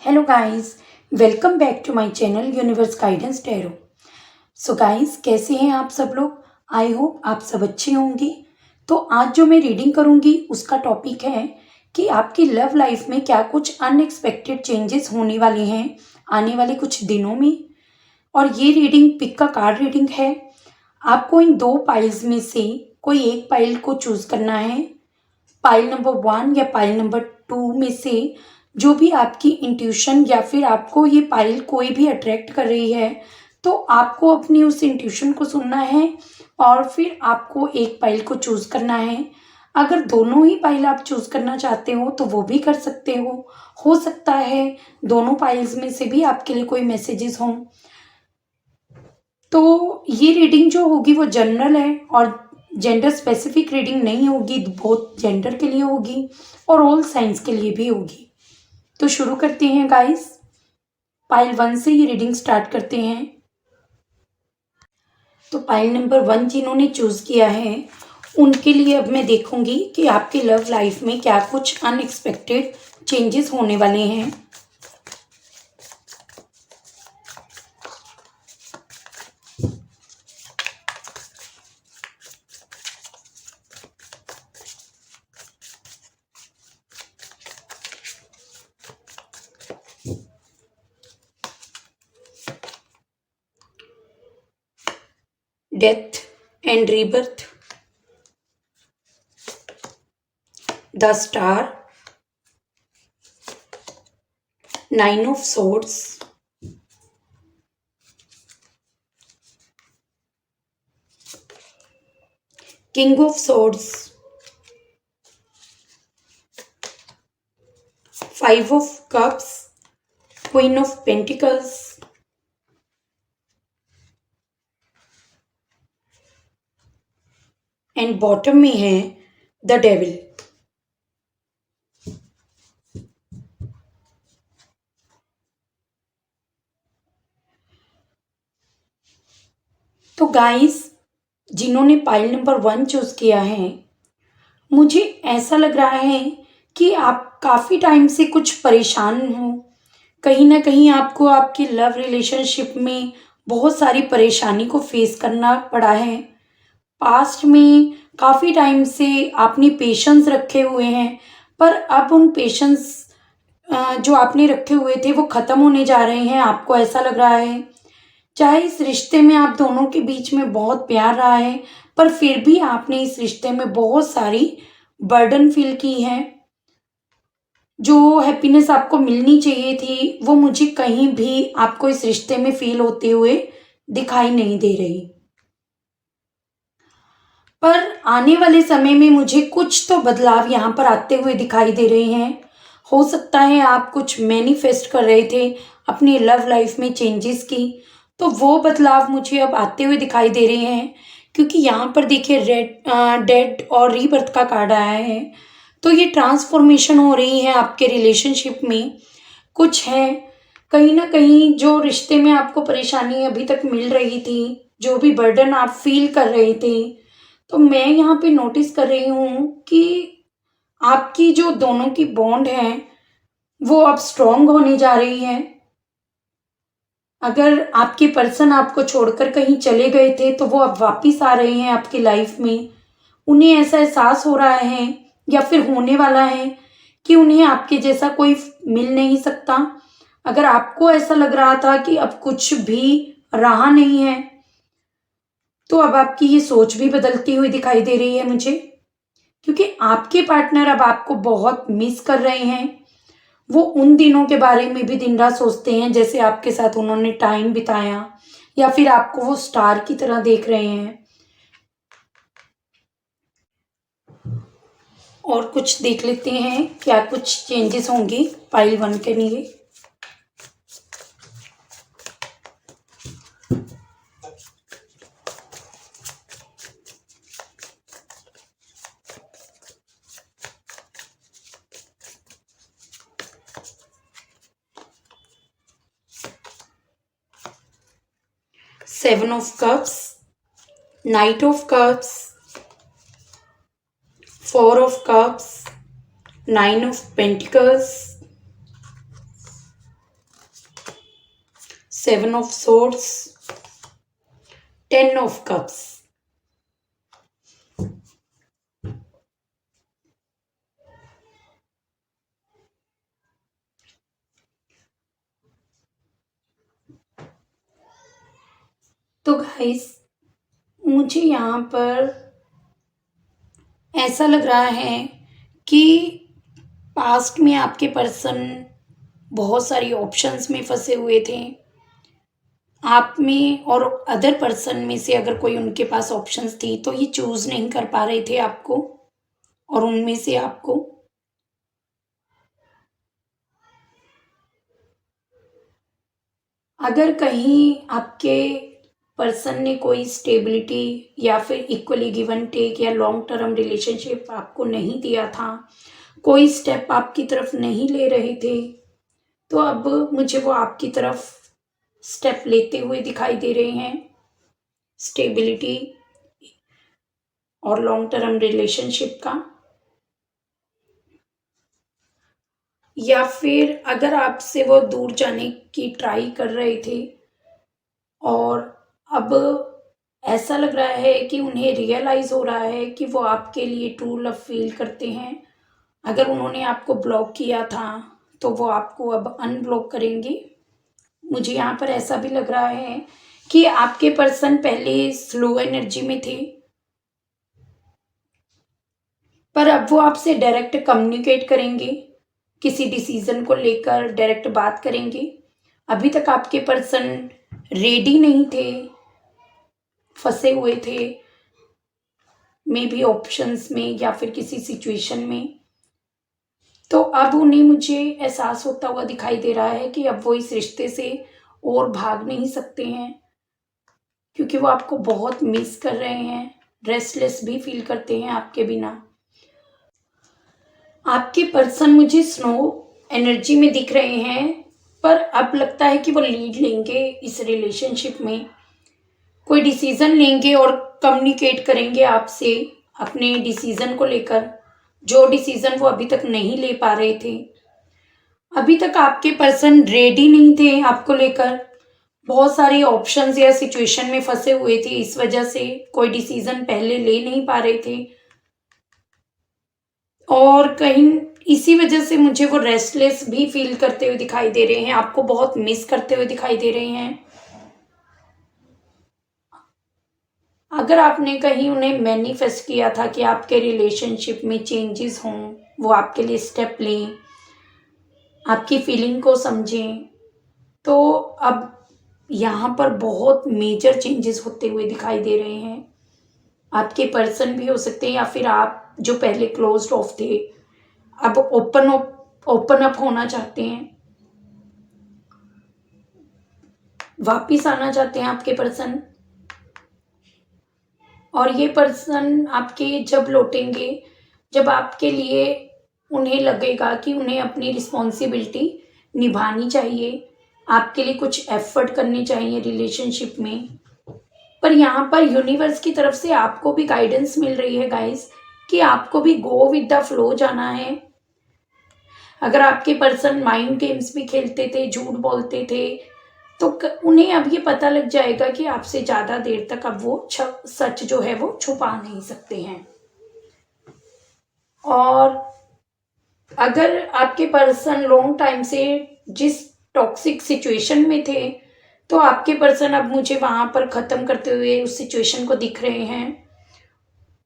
Hello guys, welcome back to my channel universe guidance tarot. So guys, कैसे हैं आप सब लोग? आई होप आप सब अच्छे होंगे। तो आज जो मैं रीडिंग करूंगी उसका टॉपिक है कि आपकी लव लाइफ में क्या कुछ अनएक्सपेक्टेड चेंजेस होने वाले हैं आने वाले कुछ दिनों में। और ये रीडिंग पिक का कार्ड रीडिंग है। आपको इन दो पाइल्स में से कोई एक पाइल को चूज करना है। पाइल नंबर 1 या पाइल नंबर 2 में से जो भी आपकी इंट्यूशन या फिर आपको ये पाइल कोई भी अट्रैक्ट कर रही है, तो आपको अपनी उस इंट्यूशन को सुनना है और फिर आपको एक पाइल को चूज करना है। अगर दोनों ही पाइल आप चूज करना चाहते हो तो वो भी कर सकते हो सकता है दोनों पाइल्स में से भी आपके लिए कोई मैसेजेस हों। तो ये रीडिंग जो होगी वो जनरल है और जेंडर स्पेसिफिक रीडिंग नहीं होगी, बहुत जेंडर के लिए होगी और ऑल साइंस के लिए भी होगी। तो शुरू करते हैं गाइस। पाइल 1 से ये रीडिंग स्टार्ट करते हैं। तो पाइल नंबर 1 जिन्होंने चूज किया है उनके लिए अब मैं देखूंगी कि आपके लव लाइफ में क्या कुछ अनएक्सपेक्टेड चेंजेस होने वाले हैं। Death and rebirth, the star, 9 of swords, king of swords, 5 of cups, queen of pentacles and bottom में है द डेविल। तो गाइस, जिन्होंने पाइल नंबर 1 चूज किया है, मुझे ऐसा लग रहा है कि आप काफ़ी टाइम से कुछ परेशान हो। कहीं ना कहीं आपको आपकी लव रिलेशनशिप में बहुत सारी परेशानी को फेस करना पड़ा है। पास्ट में काफ़ी टाइम से आपने पेशेंस रखे हुए हैं, पर अब उन पेशेंस जो आपने रखे हुए थे वो ख़त्म होने जा रहे हैं, आपको ऐसा लग रहा है। चाहे इस रिश्ते में आप दोनों के बीच में बहुत प्यार रहा है, पर फिर भी आपने इस रिश्ते में बहुत सारी बर्डन फील की है। जो हैप्पीनेस आपको मिलनी चाहिए थी वो मुझे कहीं भी आपको इस रिश्ते में फील होते हुए दिखाई नहीं दे रही। पर आने वाले समय में मुझे कुछ तो बदलाव यहाँ पर आते हुए दिखाई दे रहे हैं। हो सकता है आप कुछ मैनिफेस्ट कर रहे थे अपनी लव लाइफ में चेंजेस की, तो वो बदलाव मुझे अब आते हुए दिखाई दे रहे हैं। क्योंकि यहाँ पर देखिए डेड और रीबर्थ का कार्ड आया है। तो ये ट्रांसफॉर्मेशन हो रही है आपके रिलेशनशिप में। कुछ है कहीं ना कहीं जो रिश्ते में आपको परेशानी अभी तक मिल रही थी, जो भी बर्डन आप फील कर रहे थे, तो मैं यहाँ पे नोटिस कर रही हूँ कि आपकी जो दोनों की बॉन्ड है वो अब स्ट्रांग होने जा रही है। अगर आपके पर्सन आपको छोड़कर कहीं चले गए थे तो वो अब वापिस आ रहे हैं आपकी लाइफ में। उन्हें ऐसा एहसास हो रहा है या फिर होने वाला है कि उन्हें आपके जैसा कोई मिल नहीं सकता। अगर आपको ऐसा लग रहा था कि अब कुछ भी रहा नहीं है, तो अब आपकी ये सोच भी बदलती हुई दिखाई दे रही है मुझे। क्योंकि आपके पार्टनर अब आपको बहुत मिस कर रहे हैं। वो उन दिनों के बारे में भी दिन रात सोचते हैं जैसे आपके साथ उन्होंने टाइम बिताया, या फिर आपको वो स्टार की तरह देख रहे हैं। और कुछ देख लेते हैं क्या कुछ चेंजेस होंगे पाइल 1 के लिए। Seven of cups, night of cups, 4 of cups, 9 of pentacles, seven of swords, 10 of cups. तो गाइस, मुझे यहाँ पर ऐसा लग रहा है कि पास्ट में आपके पर्सन बहुत सारी ऑप्शंस में फंसे हुए थे। आप में और अदर पर्सन में से अगर कोई उनके पास ऑप्शंस थी तो ये चूज नहीं कर पा रहे थे आपको, और उनमें से आपको। अगर कहीं आपके पर्सन ने कोई स्टेबिलिटी या फिर इक्वली गिव एंड टेक या लॉन्ग टर्म रिलेशनशिप आपको नहीं दिया था, कोई स्टेप आपकी तरफ नहीं ले रहे थे, तो अब मुझे वो आपकी तरफ स्टेप लेते हुए दिखाई दे रहे हैं, स्टेबिलिटी और लॉन्ग टर्म रिलेशनशिप का। या फिर अगर आपसे वो दूर जाने की ट्राई कर रहे थे और अब ऐसा लग रहा है कि उन्हें रियलाइज हो रहा है कि वो आपके लिए ट्रू लव फील करते हैं। अगर उन्होंने आपको ब्लॉक किया था तो वो आपको अब अनब्लॉक करेंगे। मुझे यहाँ पर ऐसा भी लग रहा है कि आपके पर्सन पहले स्लो एनर्जी में थे, पर अब वो आपसे डायरेक्ट कम्युनिकेट करेंगे, किसी डिसीजन को लेकर डायरेक्ट बात करेंगे। अभी तक आपके पर्सन रेडी नहीं थे, फंसे हुए थे, मे बी ऑप्शंस में या फिर किसी सिचुएशन में। तो अब उन्हें मुझे एहसास होता हुआ दिखाई दे रहा है कि अब वो इस रिश्ते से और भाग नहीं सकते हैं, क्योंकि वो आपको बहुत मिस कर रहे हैं, रेस्टलेस भी फील करते हैं आपके बिना। आपके पर्सन मुझे स्नो एनर्जी में दिख रहे हैं, पर अब लगता है कि वो लीड लेंगे इस रिलेशनशिप में, कोई डिसीजन लेंगे और कम्युनिकेट करेंगे आपसे अपने डिसीजन को लेकर, जो डिसीजन वो अभी तक नहीं ले पा रहे थे। अभी तक आपके पर्सन रेडी नहीं थे आपको लेकर, बहुत सारे ऑप्शंस या सिचुएशन में फंसे हुए थे, इस वजह से कोई डिसीजन पहले ले नहीं पा रहे थे, और कहीं इसी वजह से मुझे वो रेस्टलेस भी फील करते हुए दिखाई दे रहे हैं, आपको बहुत मिस करते हुए दिखाई दे रहे हैं। अगर आपने कहीं उन्हें मैनिफेस्ट किया था कि आपके रिलेशनशिप में चेंजेस हों, वो आपके लिए स्टेप लें, आपकी फीलिंग को समझें, तो अब यहाँ पर बहुत मेजर चेंजेस होते हुए दिखाई दे रहे हैं। आपके पर्सन भी हो सकते हैं या फिर आप जो पहले क्लोज्ड ऑफ थे अब ओपन अप होना चाहते हैं, वापिस आना चाहते हैं आपके पर्सन। और ये पर्सन आपके जब लौटेंगे, जब आपके लिए उन्हें लगेगा कि उन्हें अपनी रिस्पॉन्सिबिलिटी निभानी चाहिए, आपके लिए कुछ एफर्ट करने चाहिए रिलेशनशिप में। पर यहाँ पर यूनिवर्स की तरफ से आपको भी गाइडेंस मिल रही है गाइस, कि आपको भी गो विद द फ्लो जाना है। अगर आपके पर्सन माइंड गेम्स भी खेलते थे, झूठ बोलते थे, तो उन्हें अब ये पता लग जाएगा कि आपसे ज़्यादा देर तक अब वो सच जो है वो छुपा नहीं सकते हैं। और अगर आपके पर्सन लॉन्ग टाइम से जिस टॉक्सिक सिचुएशन में थे, तो आपके पर्सन अब मुझे वहाँ पर ख़त्म करते हुए उस सिचुएशन को दिख रहे हैं।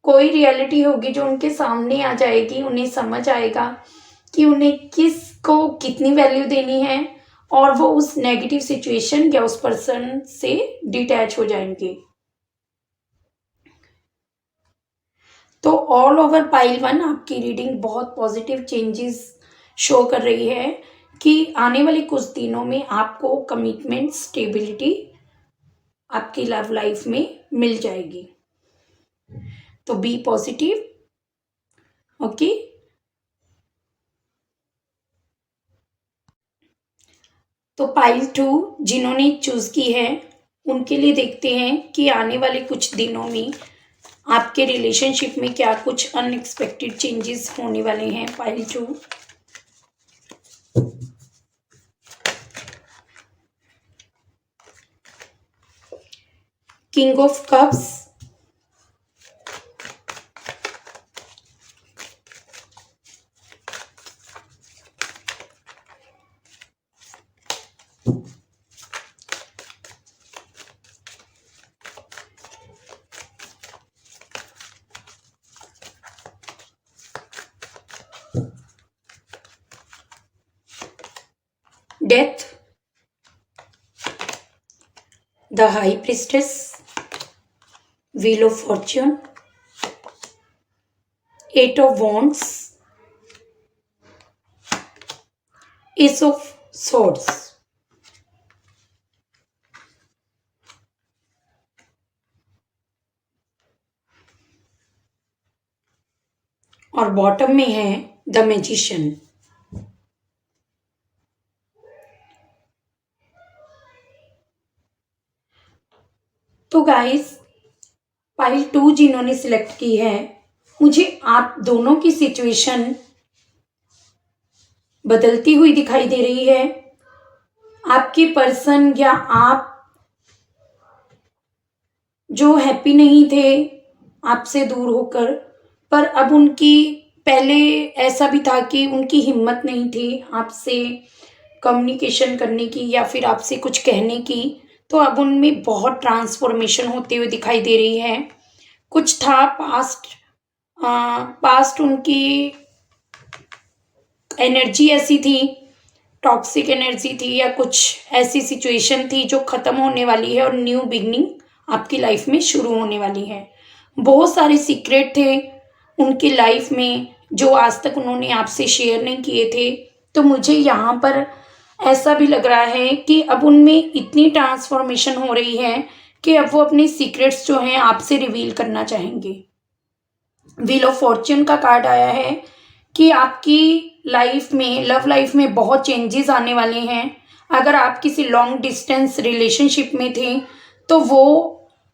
कोई रियलिटी होगी जो उनके सामने आ जाएगी, उन्हें समझ आएगा कि उन्हें किसको कितनी वैल्यू देनी है, और वो उस नेगेटिव सिचुएशन या उस पर्सन से डिटैच हो जाएंगे। तो ऑल ओवर पाइल 1 आपकी रीडिंग बहुत पॉजिटिव चेंजेस शो कर रही है कि आने वाले कुछ दिनों में आपको कमिटमेंट, स्टेबिलिटी आपकी लव लाइफ में मिल जाएगी। तो बी पॉजिटिव, ओके। तो पाइल 2 जिन्होंने चूज की है उनके लिए देखते हैं कि आने वाले कुछ दिनों में आपके रिलेशनशिप में क्या कुछ अनएक्सपेक्टेड चेंजेस होने वाले हैं। Pile 2, king of cups, death, the high priestess, wheel of fortune, eight of wands, ace of swords. और बॉटम में है द मैजिशियन। तो गाइस, पाइल 2 जिन्होंने सिलेक्ट की है, मुझे आप दोनों की सिचुएशन बदलती हुई दिखाई दे रही है। आपके पर्सन या आप जो हैप्पी नहीं थे आपसे दूर होकर, पर अब उनकी, पहले ऐसा भी था कि उनकी हिम्मत नहीं थी आपसे कम्युनिकेशन करने की या फिर आपसे कुछ कहने की, तो अब उनमें बहुत ट्रांसफॉर्मेशन होते हुए दिखाई दे रही है। कुछ था पास्ट उनकी एनर्जी ऐसी थी, टॉक्सिक एनर्जी थी या कुछ ऐसी सिचुएशन थी जो ख़त्म होने वाली है और न्यू बिगनिंग आपकी लाइफ में शुरू होने वाली है। बहुत सारे सीक्रेट थे उनकी लाइफ में जो आज तक उन्होंने आपसे शेयर नहीं किए थे। तो मुझे यहाँ पर ऐसा भी लग रहा है कि अब उनमें इतनी ट्रांसफॉर्मेशन हो रही है कि अब वो अपने सीक्रेट्स जो हैं आपसे रिवील करना चाहेंगे। व्हील ऑफ फॉर्च्यून का कार्ड आया है कि आपकी लाइफ में, लव लाइफ में बहुत चेंजेस आने वाले हैं। अगर आप किसी लॉन्ग डिस्टेंस रिलेशनशिप में थे तो वो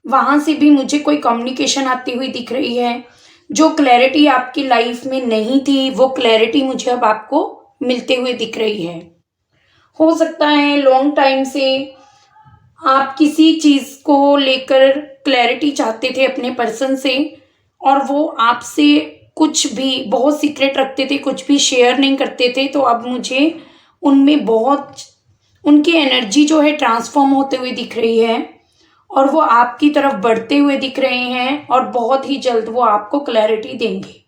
वहाँ से भी मुझे कोई कम्युनिकेशन आती हुई दिख रही है। जो क्लैरिटी आपकी लाइफ में नहीं थी वो क्लैरिटी मुझे अब आपको मिलते हुए दिख रही है। हो सकता है लॉन्ग टाइम से आप किसी चीज़ को लेकर क्लैरिटी चाहते थे अपने पर्सन से और वो आपसे कुछ भी बहुत सीक्रेट रखते थे, कुछ भी शेयर नहीं करते थे। तो अब मुझे उनमें बहुत, उनकी एनर्जी जो है ट्रांसफॉर्म होते हुए दिख रही है और वो आपकी तरफ बढ़ते हुए दिख रहे हैं और बहुत ही जल्द वो आपको क्लैरिटी देंगे।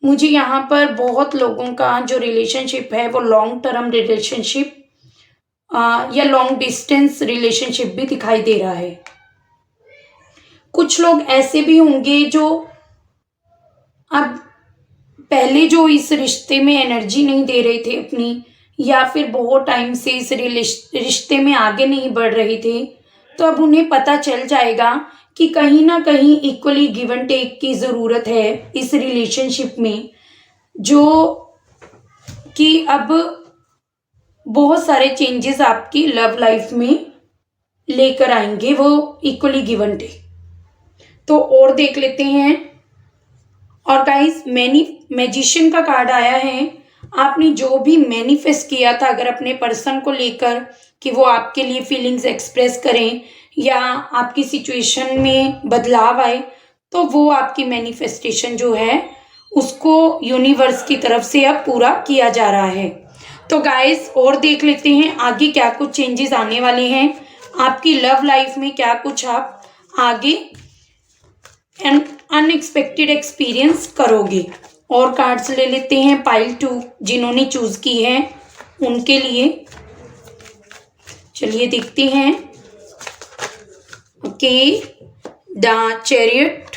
मुझे यहाँ पर बहुत लोगों का जो रिलेशनशिप है वो लॉन्ग टर्म रिलेशनशिप या लॉन्ग डिस्टेंस रिलेशनशिप भी दिखाई दे रहा है। कुछ लोग ऐसे भी होंगे जो अब पहले जो इस रिश्ते में एनर्जी नहीं दे रहे थे अपनी, या फिर बहुत टाइम से इस रिश्ते में आगे नहीं बढ़ रहे थे, तो अब उन्हें पता चल जाएगा कि कहीं ना कहीं इक्वली गिव एंड टेक की ज़रूरत है इस रिलेशनशिप में, जो कि अब बहुत सारे चेंजेस आपकी लव लाइफ में लेकर आएंगे वो इक्वली गिव एंड टेक। तो और देख लेते हैं। और गाइस, मैजिशियन का कार्ड आया है। आपने जो भी मैनिफेस्ट किया था अगर अपने पर्सन को लेकर कि वो आपके लिए फीलिंग्स एक्सप्रेस करें या आपकी सिचुएशन में बदलाव आए, तो वो आपकी मैनिफेस्टेशन जो है उसको यूनिवर्स की तरफ से अब पूरा किया जा रहा है। तो गाइस, और देख लेते हैं आगे क्या कुछ चेंजेस आने वाले हैं आपकी लव लाइफ में, क्या कुछ आप आगे अनएक्सपेक्टेड एक्सपीरियंस करोगे। और कार्ड्स ले लेते हैं पाइल 2 जिन्होंने चूज की है उनके लिए। चलिए देखते हैं। Okay, the chariot,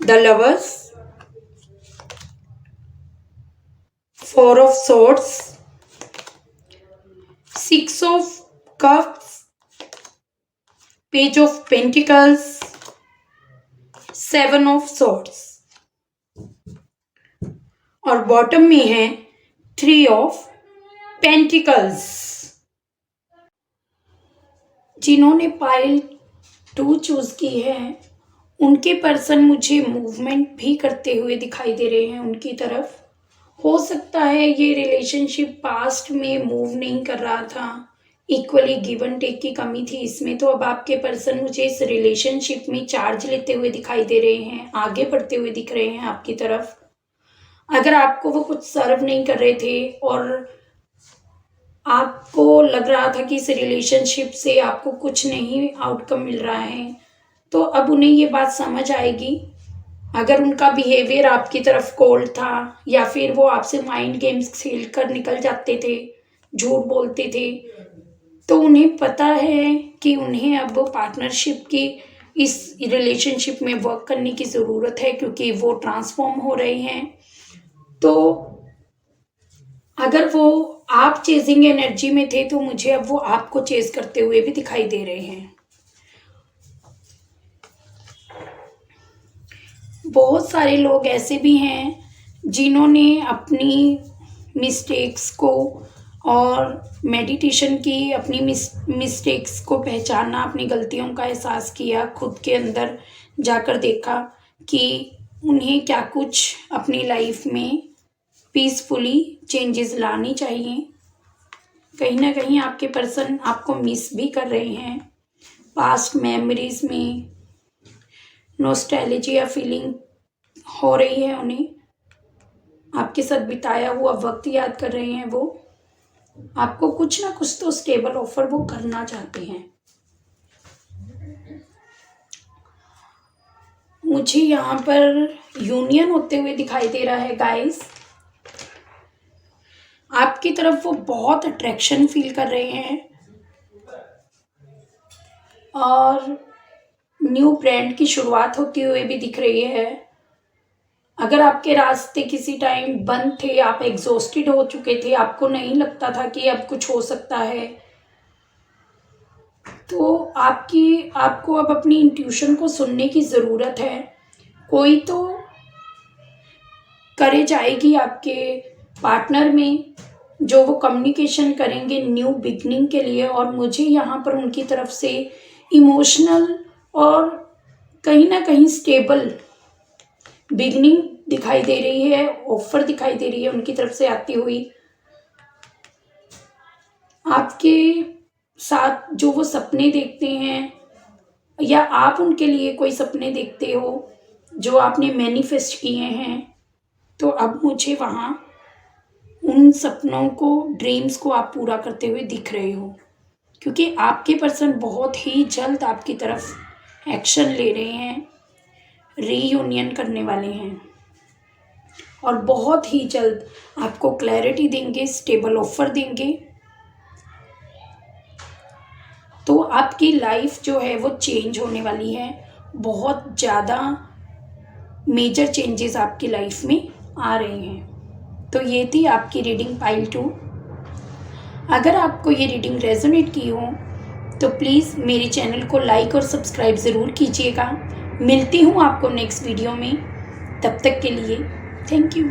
the lovers, four of swords, six of cups, page of pentacles, seven of swords और बॉटम में है थ्री ऑफ पेंटिकल्स। जिन्होंने पाइल 2 चूज की है उनके पर्सन मुझे मूवमेंट भी करते हुए दिखाई दे रहे हैं उनकी तरफ, हो सकता है ये रिलेशनशिप पास्ट में मूव नहीं कर रहा था, इक्वली गिव एंड टेक की कमी थी इसमें। तो अब आपके पर्सन मुझे इस रिलेशनशिप में चार्ज लेते हुए दिखाई दे रहे हैं, आगे बढ़ते हुए दिख रहे हैं आपकी तरफ। अगर आपको वो कुछ सर्व नहीं कर रहे थे और आपको लग रहा था कि इस रिलेशनशिप से आपको कुछ नहीं आउटकम मिल रहा है, तो अब उन्हें ये बात समझ आएगी। अगर उनका बिहेवियर आपकी तरफ कोल्ड था या फिर वो आपसे माइंड गेम्स खेल कर निकल जाते थे, झूठ बोलते थे, तो उन्हें पता है कि उन्हें अब पार्टनरशिप की इस रिलेशनशिप में वर्क करने की ज़रूरत है, क्योंकि वो ट्रांसफॉर्म हो रहे हैं। तो अगर वो आप चेजिंग एनर्जी में थे, तो मुझे अब वो आपको चेज करते हुए भी दिखाई दे रहे हैं। बहुत सारे लोग ऐसे भी हैं जिन्होंने अपनी मिस्टेक्स को और मेडिटेशन की अपनी मिस्टेक्स को पहचाना, अपनी गलतियों का एहसास किया, खुद के अंदर जाकर देखा कि उन्हें क्या कुछ अपनी लाइफ में पीसफुली चेंजेस लानी चाहिए। कहीं ना कहीं आपके पर्सन आपको मिस भी कर रहे हैं। पास्ट मेमोरीज में नॉस्टैल्जिया फीलिंग हो रही है उन्हें, आपके साथ बिताया हुआ वक्त याद कर रहे हैं। वो आपको कुछ ना कुछ तो स्टेबल ऑफर वो करना चाहते हैं। मुझे यहाँ पर यूनियन होते हुए दिखाई दे रहा है गाइस। आपकी तरफ वो बहुत अट्रैक्शन फील कर रहे हैं और न्यू ब्रांड की शुरुआत होती हुए भी दिख रही है। अगर आपके रास्ते किसी टाइम बंद थे, आप एग्जॉस्टेड हो चुके थे, आपको नहीं लगता था कि अब कुछ हो सकता है, तो आपको अब अपनी इंट्यूशन को सुनने की ज़रूरत है। कोई तो करेज आएगी आपके पार्टनर में, जो वो कम्युनिकेशन करेंगे न्यू बिगनिंग के लिए। और मुझे यहाँ पर उनकी तरफ से इमोशनल और कहीं ना कहीं स्टेबल बिगनिंग दिखाई दे रही है, ऑफर दिखाई दे रही है उनकी तरफ से आती हुई। आपके साथ जो वो सपने देखते हैं या आप उनके लिए कोई सपने देखते हो जो आपने मैनिफेस्ट किए हैं, तो अब मुझे वहाँ उन सपनों को, ड्रीम्स को आप पूरा करते हुए दिख रहे हो, क्योंकि आपके पर्सन बहुत ही जल्द आपकी तरफ एक्शन ले रहे हैं, रीयूनियन करने वाले हैं और बहुत ही जल्द आपको क्लैरिटी देंगे, स्टेबल ऑफर देंगे। तो आपकी लाइफ जो है वो चेंज होने वाली है। बहुत ज़्यादा मेजर चेंजेस आपकी लाइफ में आ रहे हैं। तो ये थी आपकी रीडिंग पाइल 2। अगर आपको ये रीडिंग रेजोनेट की हो तो प्लीज़ मेरे चैनल को लाइक और सब्सक्राइब ज़रूर कीजिएगा। मिलती हूँ आपको नेक्स्ट वीडियो में, तब तक के लिए थैंक यू।